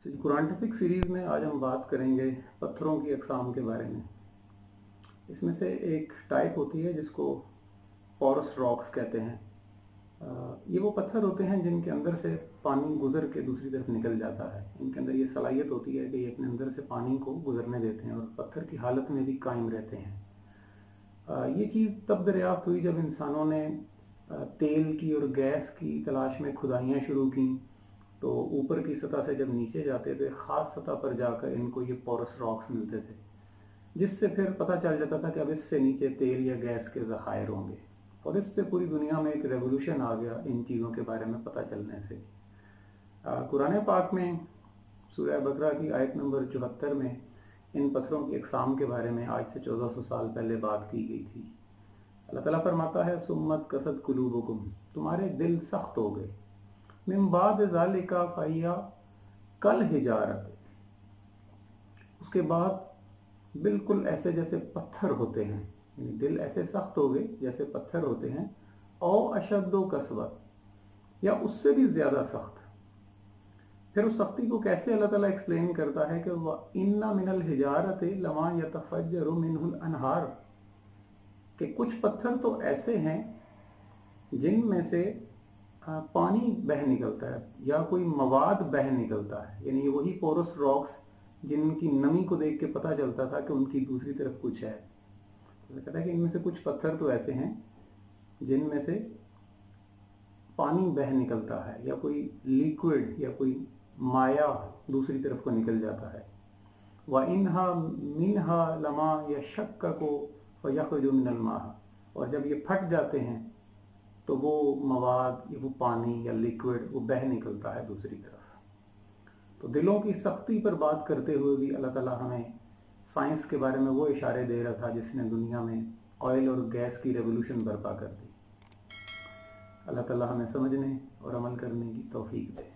कुरानिफिक series में आज हम बात करेंगे पत्थरों की अक़साम के बारे में। इसमें से एक टाइप होती है जिसको पोरस रॉक्स कहते हैं। ये वो पत्थर होते हैं जिनके अंदर से पानी गुजर के दूसरी तरफ निकल जाता है। इनके अंदर ये सलाहियत होती है कि ये अपने अंदर से पानी को गुजरने देते हैं और पत्थर की हालत में भी कायम रहते हैं। ये चीज़ तब दरियाफ्त हुई जब इंसानों ने तेल की और गैस की तलाश में खुदाइयाँ शुरू की। तो ऊपर की सतह से जब नीचे जाते थे ख़ास सतह पर जाकर इनको ये पोरस रॉक्स मिलते थे, जिससे फिर पता चल जाता था कि अब इससे नीचे तेल या गैस के ज़खायर होंगे। और इससे पूरी दुनिया में एक रेवोल्यूशन आ गया इन चीज़ों के बारे में पता चलने से। कुरान पाक में सूरह बकरा की आयत नंबर 74 में इन पत्थरों की अक़साम के बारे में आज से 1400 साल पहले बात की गई थी। अल्लाह ताला फरमाता है, सुम्मत कसद कुलूबुकुम, तुम्हारे दिल सख्त हो गए, मिन बाद ज़ालिका फ़हिया कल हिजारत, उसके बाद बिल्कुल ऐसे जैसे पत्थर होते हैं, यानी दिल ऐसे सख्त हो गए जैसे पत्थर होते हैं। औ अशद्दो कसवत, या उससे भी ज़्यादा सख्त। फिर उस सख्ती को कैसे अल्लाह ताला एक्सप्लेन करता है कि वह इन्ना मिनल हिजारत लमा यतफज्जरु मिनहुल अनहार, कि कुछ पत्थर तो ऐसे हैं जिनमें से पानी बह निकलता है या कोई मवाद बह निकलता है। यानी वही पोरस रॉक्स जिनकी नमी को देख के पता चलता था कि उनकी दूसरी तरफ कुछ है। तो कहता है कि इनमें से कुछ पत्थर तो ऐसे हैं जिनमें से पानी बह निकलता है या कोई लिक्विड या कोई माया दूसरी तरफ को निकल जाता है। व इन्हा मिनहा लमा या शक्का को फयखरुजु मिनल मा, और जब ये फट जाते हैं तो वो मवाद या वो पानी या लिक्विड वो बह निकलता है दूसरी तरफ। तो दिलों की सख्ती पर बात करते हुए भी अल्लाह ताला हमें साइंस के बारे में वो इशारे दे रहा था जिसने दुनिया में ऑयल और गैस की रेवोल्यूशन बर्पा कर दी। अल्लाह ताला हमें समझने और अमल करने की तौफीक दे।